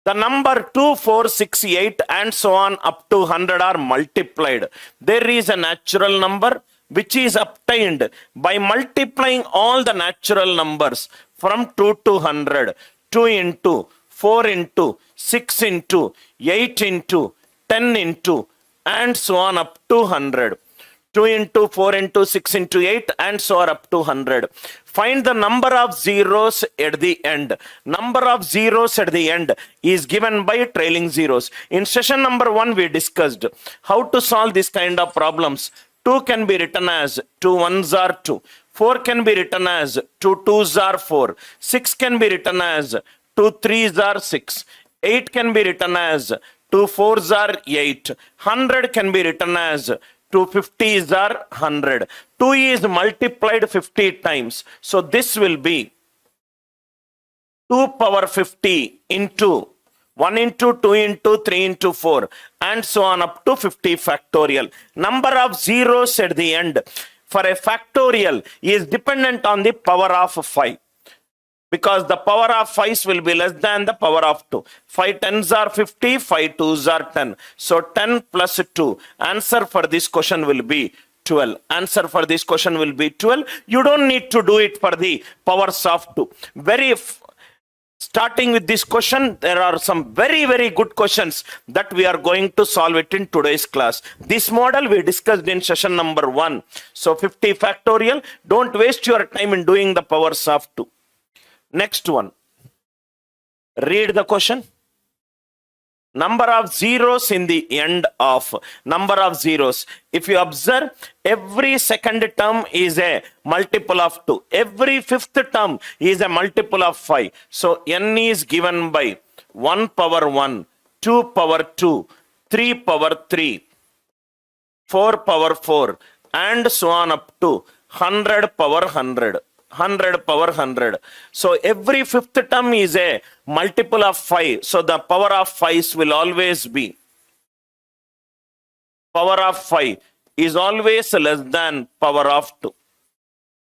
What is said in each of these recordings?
The number 2, 4, 6, 8 and so on up to 100 are multiplied. There is a natural number which is obtained by multiplying all the natural numbers from 2 to 100. 2 into, 4 into, 6 into, 8 into, 10 into, and so on up to 100. 2 into, 4 into, 6 into, 8 and so on up to 100. Find the number of zeros at the end. Number of zeros at the end is given by trailing zeros. In session number 1, we discussed how to solve this kind of problems. 2 can be written as 2 1s are 2. 4 can be written as 2 2s are 4. 6 can be written as 2 3s are 6. 8 can be written as 2 4s are 8. 100 can be written as 2 50s are 100. 2 is multiplied 50 times. So this will be 2 power 50 into 1 into 2 into 3 into 4 and so on up to 50 factorial. Number of zeros at the end for a factorial is dependent on the power of 5. Because the power of 5s will be less than the power of 2. 5 10s are 50, 5 2s are 10. So 10 plus 2. Answer for this question will be 12. Answer for this question will be 12. You don't need to do it for the powers of 2. Starting with this question, there are some very good questions that we are going to solve it in today's class. This model we discussed in session number 1. So 50 factorial. Don't waste your time in doing the powers of 2. Next one. Read the question. Number of zeros in the end of. Number of zeros. If you observe, every second term is a multiple of 2. Every fifth term is a multiple of 5. So n is given by 1 power 1, 2 power 2, 3 power 3, 4 power 4, and so on up to 100 power 100. 100 power 100. So every fifth term is a multiple of 5. So the power of 5s will always be. Power of 5 is always less than power of 2.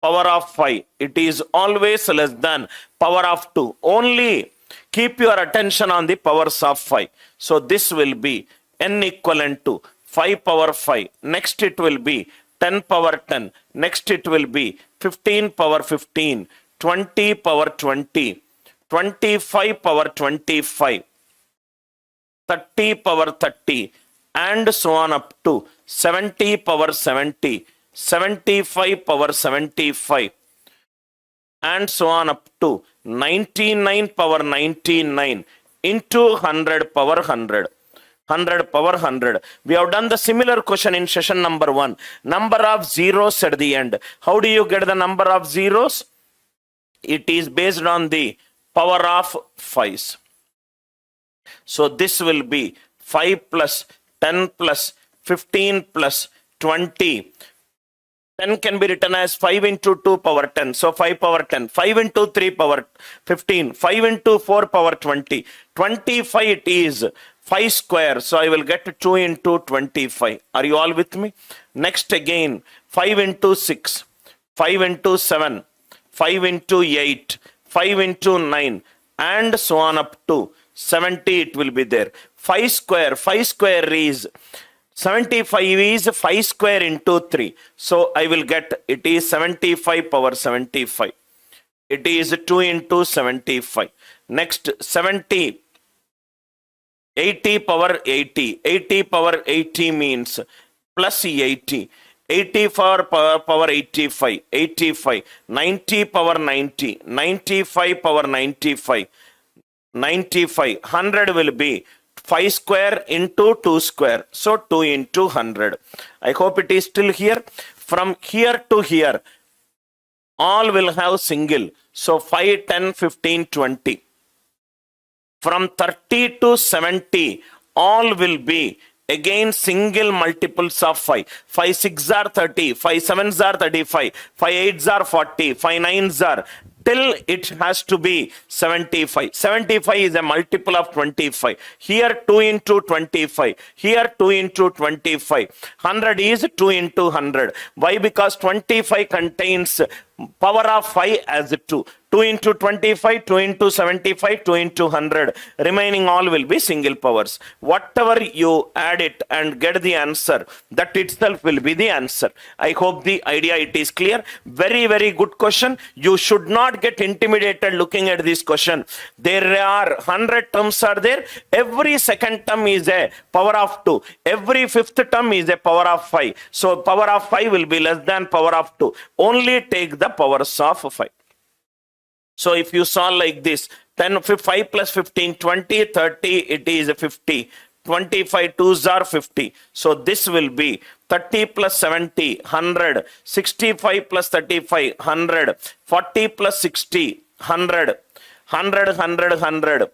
Power of 5. It is always less than power of 2. Only keep your attention on the powers of 5. So this will be n equivalent to 5 power 5. Next it will be 10 power 10. Next it will be 15 power 15, 20 power 20, 25 power 25, 30 power 30, and so on up to 70 power 70, 75 power 75, and so on up to 99 power 99 into 100 power 100. 100 power 100. We have done the similar question in session number 1. Number of zeros at the end. How do you get the number of zeros? It is based on the power of 5s. So this will be 5 plus 10 plus 15 plus 20. 10 can be written as 5 into 2 power 10. So 5 power 10. 5 into 3 power 15. 5 into 4 power 20. 25 it is 5 square. So I will get 2 into 25. Are you all with me? Next again, 5 into 6. 5 into 7. 5 into 8. 5 into 9. And so on up to 70 it will be there. 5 square. 5 square is 75 is 5 square into 3. So I will get it is 75 power 75. It is 2 into 75. Next 70. 80 power 80. 80 power 80 means plus 80. 80 power 85. 85. 90 power 90. 95 power 95. 95. 100 will be 5 square into 2 square. So 2 into 100. I hope it is still here. From here to here, all will have single. So 5, 10, 15, 20. From 30 to 70, all will be again single multiples of 5. 5 6s are 30, 5 7s are 35, 5 8s are 40, 5 9s are, till it has to be 75. 75 is a multiple of 25. Here 2 into 25. Here 2 into 25. 100 is 2 into 100. Why? Because 25 contains Power of 5 as 2. 2 into 25, 2 into 75, 2 into 100. Remaining all will be single powers. Whatever you add it and get the answer, that itself will be the answer. I hope the idea it is clear. Very, very good question. You should not get intimidated looking at this question. There are 100 terms are there. Every second term is a power of 2. Every fifth term is a power of 5. So power of 5 will be less than power of 2. Only take the powers of 5. So if you solve like this, 5 plus 15, 20, 30, it is 50. 25 2s are 50. So this will be 30 plus 70, 100. 65 plus 35, 100. 40 plus 60, 100. 100, 100, 100.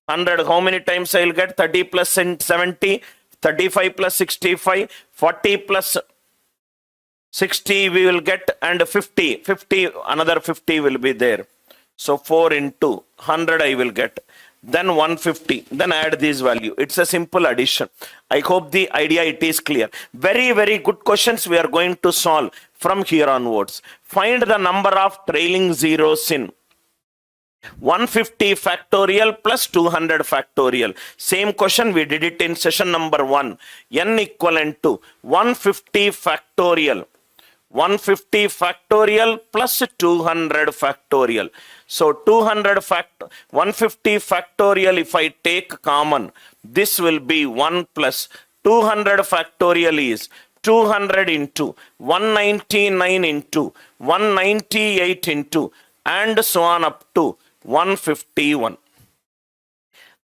100, how many times I will get? 30 plus 70, 35 plus 65, 40 plus 60 we will get, and 50, another 50 will be there. So 4 into 100 I will get. Then 150. Then add this value. It's a simple addition. I hope the idea it is clear. Very, very good questions we are going to solve from here onwards. Find the number of trailing zeros in 150 factorial plus 200 factorial. Same question, we did it in session number 1. N equivalent to 150 factorial. 150 factorial plus 200 factorial. So 150 factorial, if I take common, this will be 1 plus 200 factorial is 200 into 199 into 198 into and so on up to 151.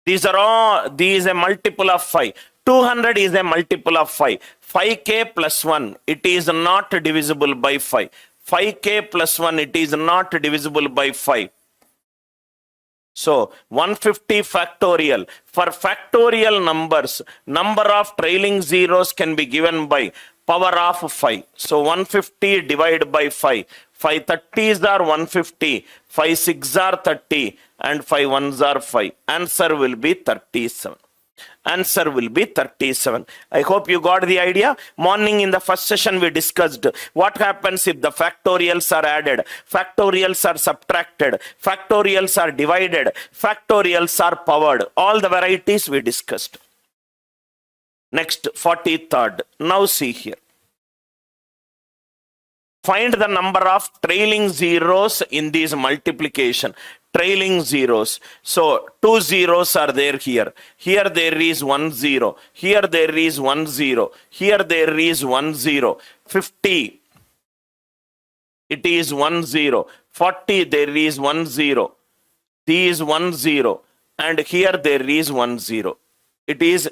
These is a multiple of 5. 200 is a multiple of 5. 5k plus 1, it is not divisible by 5. 5k plus 1, it is not divisible by 5. So 150 factorial. For factorial numbers, number of trailing zeros can be given by power of 5. So 150 divided by 5. 5 30s are 150, 5 6s are 30, and 5 1s are 5. Answer will be 37. Answer will be 37. I hope you got the idea. Morning in the first session we discussed what happens if the factorials are added, factorials are subtracted, factorials are divided, factorials are powered. All the varieties we discussed. Next, 43rd. Now see here. Find the number of trailing zeros in these multiplication. Trailing zeros. So 2 zeros are there here. Here there is 1 0. Here there is 1 0. Here there is 1 0. 50. It is 1 0. 40 there is 1 0. These 1 0. And here there is 1 0. It is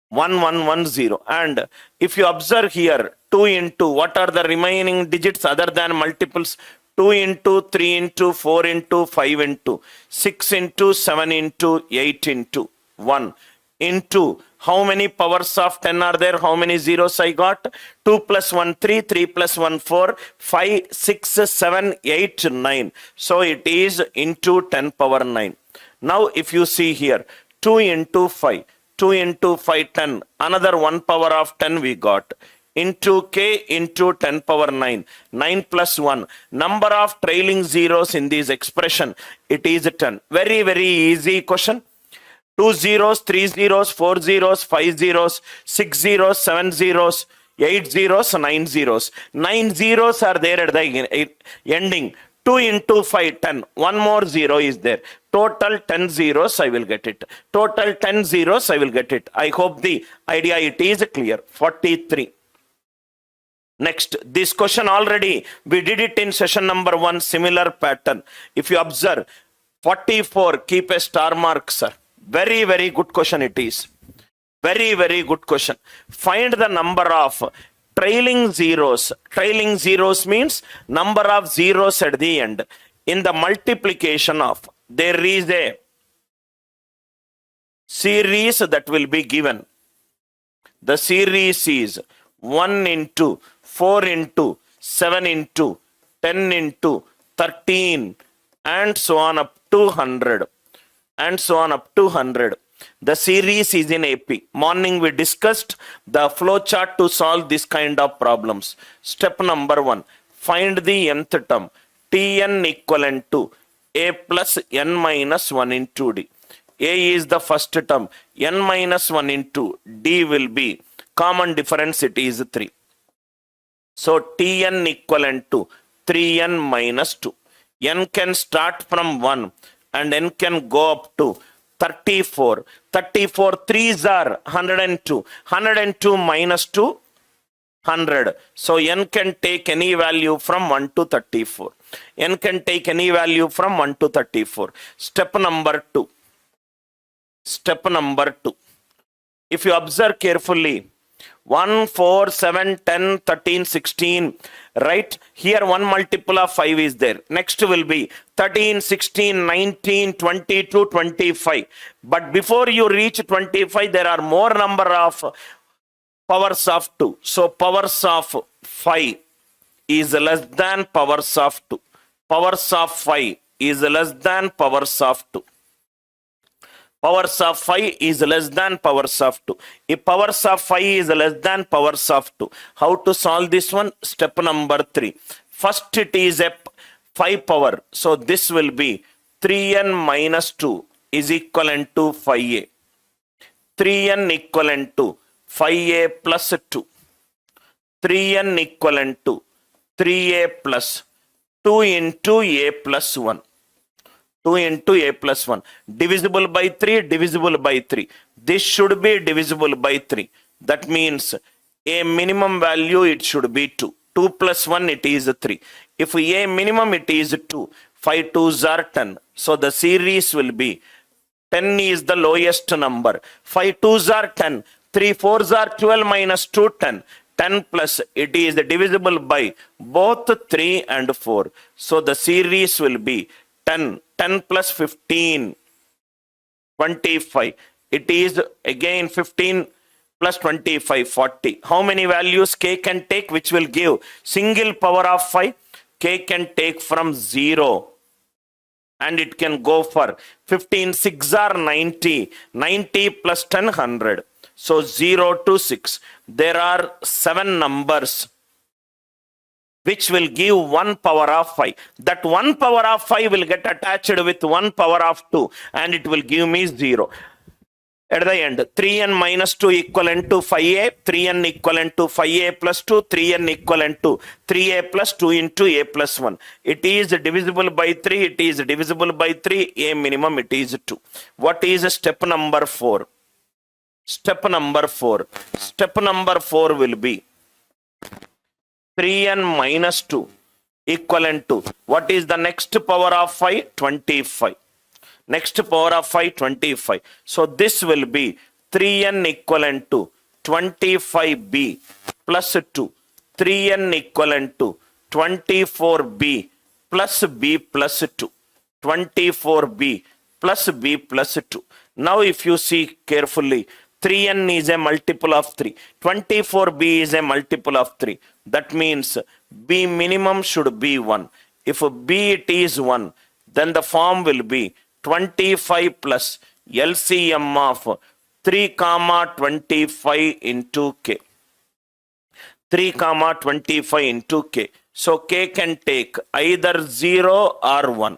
1 1 1 0. And if you observe here, 2 into, what are the remaining digits other than multiples? 2 into, 3 into, 4 into, 5 into, 6 into, 7 into, 8 into, 1 into, how many powers of 10 are there? How many zeros I got? 2 plus 1, 3, 3 plus 1, 4, 5, 6, 7, 8, 9. So it is into 10 power 9. Now if you see here, 2 into 5, 2 into 5, 10, another 1 power of 10 we got. Into k into 10 power 9. 9 plus 1. Number of trailing zeros in this expression, it is 10. Very, very easy question. 2 zeros, 3 zeros, 4 zeros, 5 zeros, 6 zeros, 7 zeros, 8 zeros, 9 zeros. 9 zeros are there at the ending. 2 into 5, 10. One more 0 is there. Total 10 zeros, I will get it. Total 10 zeros, I will get it. I hope the idea it is clear. 43. Next, this question already, we did it in session number 1, similar pattern. If you observe, 44, keep a star mark, sir. Very, very good question it is. Very, very good question. Find the number of trailing zeros. Trailing zeros means number of zeros at the end. In the multiplication of, there is a series that will be given. The series is 1 into 4 into 7 into 10 into 13 and so on up to 100 and so on up to 100. The series is in AP. Morning we discussed the flow chart to solve this kind of problems. Step number 1. Find the nth term. Tn equivalent to a plus n minus 1 into d. A is the first term. N minus 1 into d will be common difference. It is 3. So Tn equivalent to 3n minus 2. N can start from 1 and n can go up to 34. 34 3s are 102. 102 minus 2, 100. So n can take any value from 1 to 34. N can take any value from 1 to 34. Step number 2. Step number 2. If you observe carefully, 1, 4, 7, 10, 13, 16, right? Here one multiple of 5 is there. Next will be 13, 16, 19, 22, 25. But before you reach 25, there are more number of powers of 2. So powers of 5 is less than powers of 2. Powers of 5 is less than powers of 2. Powers of 5 is less than powers of 2. If powers of 5 is less than powers of 2, how to solve this one? Step number 3. First it is a 5 power. So this will be 3n minus 2 is equivalent to 5a. 3n equivalent to 5a plus 2. 3n equivalent to 3a plus 2 into a plus 1. 2 into a plus 1. Divisible by 3, divisible by 3. This should be divisible by 3. That means a minimum value, it should be 2. 2 plus 1, it is 3. If a minimum, it is 2. 5 2s are 10. So the series will be 10 is the lowest number. 5 2s are 10. 3 4s are 12 minus 2, 10. 10 plus, it is divisible by both 3 and 4. So the series will be 10. 10 plus 15, 25. It is again 15 plus 25, 40. How many values k can take, which will give single power of 5? K can take from 0. And it can go for 15, 6 are 90. 90 plus 10, 100. So 0 to 6. There are 7 numbers which will give 1 power of 5. That 1 power of 5 will get attached with 1 power of 2 and it will give me 0. At the end, 3n minus 2 equivalent to 5a, 3n equivalent to 5a plus 2, 3n equivalent to 3a plus 2 into a plus 1. It is divisible by 3, it is divisible by 3, a minimum it is 2. What is step number 4? Step number 4. Step number 4 will be 3n minus 2 equivalent to, what is the next power of 5? 25. Next power of 5, 25. So this will be 3n equivalent to 25b plus 2. 3n equivalent to 24b plus b plus 2. 24b plus b plus 2. Now if you see carefully, 3n is a multiple of 3. 24b is a multiple of 3. That means b minimum should be 1. If b it is 1, then the form will be 25 plus LCM of 3 comma 25 into k. 3 comma 25 into k. So k can take either 0 or 1.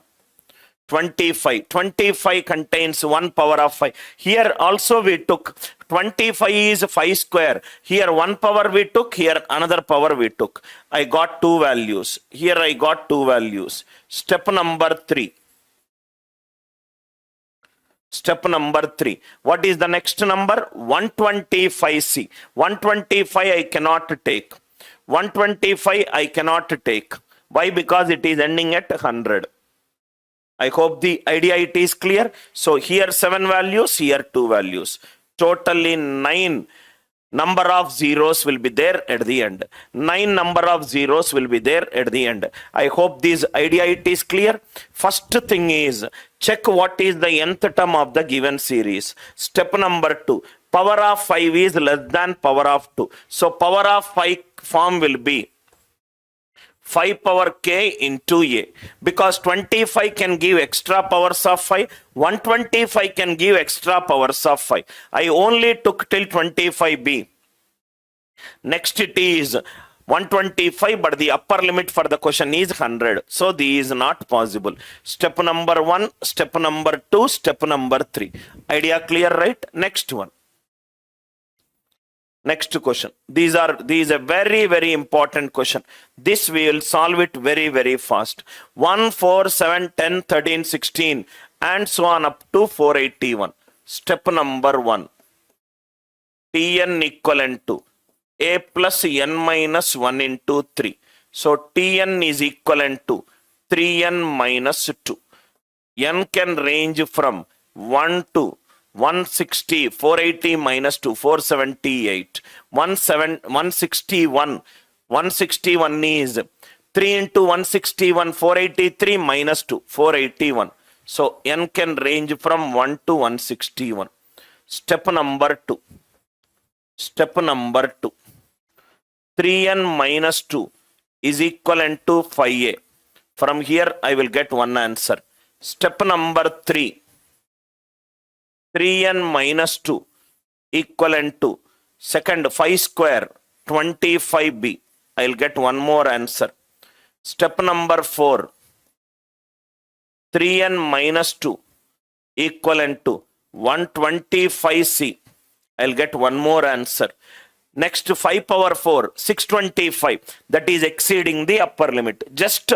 25. 25 contains 1 power of 5. Here also we took 25 is 5 square. Here 1 power we took, here another power we took. I got 2 values. Here I got 2 values. Step number 3. Step number 3. What is the next number? 125c. 125 I cannot take. 125 I cannot take. Why? Because it is ending at 100. I hope the idea it is clear. So here 7 values, here 2 values. Totally 9 number of zeros will be there at the end. 9 number of zeros will be there at the end. I hope this idea it is clear. First thing is, check what is the nth term of the given series. Step number 2. Power of 5 is less than power of 2. So power of 5 form will be 5 power k into a. Because 25 can give extra powers of 5. 125 can give extra powers of 5. I only took till 25b. Next it is 125, but the upper limit for the question is 100. So this is not possible. Step number 1, step number 2, step number 3. Idea clear, right? Next one. Next question. These are a very, very important question. This we will solve it very, very fast. 1, 4, 7, 10, 13, 16, and so on up to 481. Step number 1. Tn equivalent to a plus n minus 1 into 3. So Tn is equivalent to 3n minus 2. N can range from 1 to 160, 480 minus 2, 478. 161. 161 is 3 into 161, 483 minus 2, 481. So n can range from 1 to 161. Step number 2. Step number 2. 3n minus 2 is equivalent to 5a. From here I will get one answer. Step number 3. 3n minus 2 equivalent to second 5 square 25b. I will get one more answer. Step number 4. 3n minus 2 equivalent to 125c. I will get one more answer. Next 5 power 4, 625. That is exceeding the upper limit. Just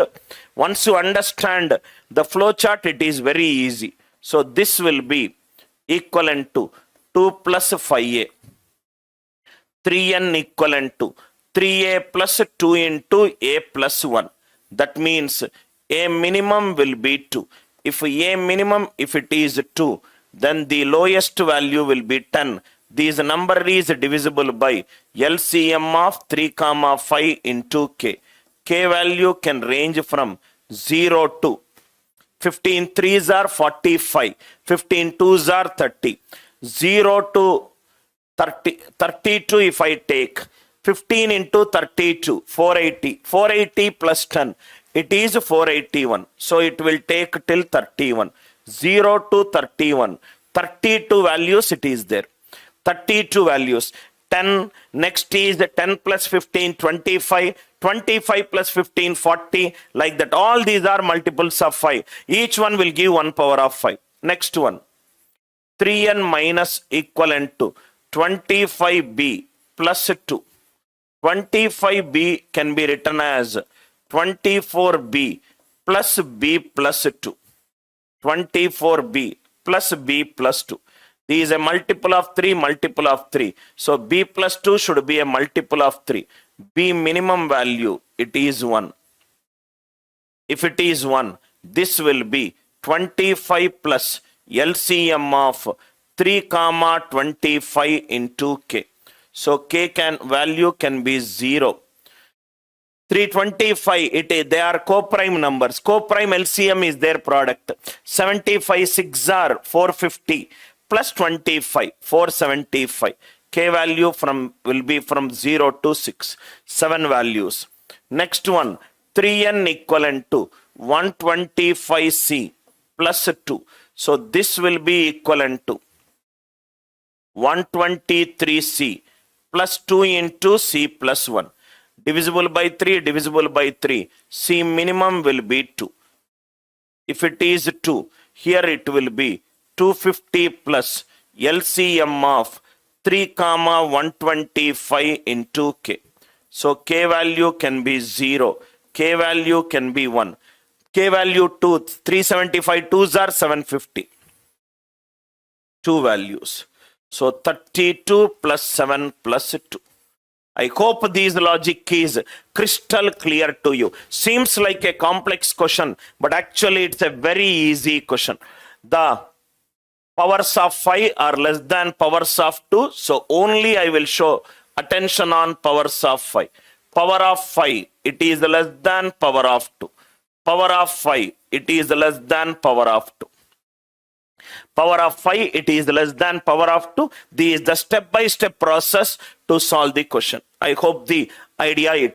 once you understand the flow chart, it is very easy. So this will be equivalent to 2 plus 5a. 3n equivalent to 3a plus 2 into a plus 1. That means a minimum will be 2. If a minimum, if it is 2, then the lowest value will be 10. This number is divisible by LCM of 3, 5 into k. K value can range from 0 to 15 3s are 45, 15 2s are 30. 0 to 30, 32 if I take 15 into 32, 480. 480 plus 10, it is 481. So it will take till 31. 0 to 31, 32 values it is there. 32 values. 10, next is 10 plus 15, 25, 25 plus 15, 40, like that. All these are multiples of 5. Each one will give 1 power of 5. Next one. 3n minus equivalent to 25b plus 2. 25b can be written as 24b plus b plus 2. 24b plus b plus 2. This is a multiple of 3, multiple of 3. So b plus 2 should be a multiple of 3. B minimum value, it is 1. If it is 1, this will be 25 plus LCM of 3, 25 into k. So k value can be 0. 325, they are co-prime numbers. Co-prime LCM is their product. 75 6 are 450 plus 25, 475. K value will be from 0 to 6. 7 values. Next one, 3n equivalent to 125c plus 2. So this will be equivalent to 123c plus 2 into c plus 1. Divisible by 3, divisible by 3. C minimum will be 2. If it is 2, here it will be 250 plus LCM of 3, 125 into k. So k value can be 0. K value can be 1. K value 2, 375, 2s are 750. 2 values. So 32 plus 7 plus 2. I hope these logic is crystal clear to you. Seems like a complex question, but actually it's a very easy question. The powers of 5 are less than powers of 2. So only I will show attention on powers of 5. Power of 5, it is less than power of 2. Power of 5, it is less than power of 2. Power of 5, it is less than power of 2. This is the step-by-step process to solve the question. I hope the idea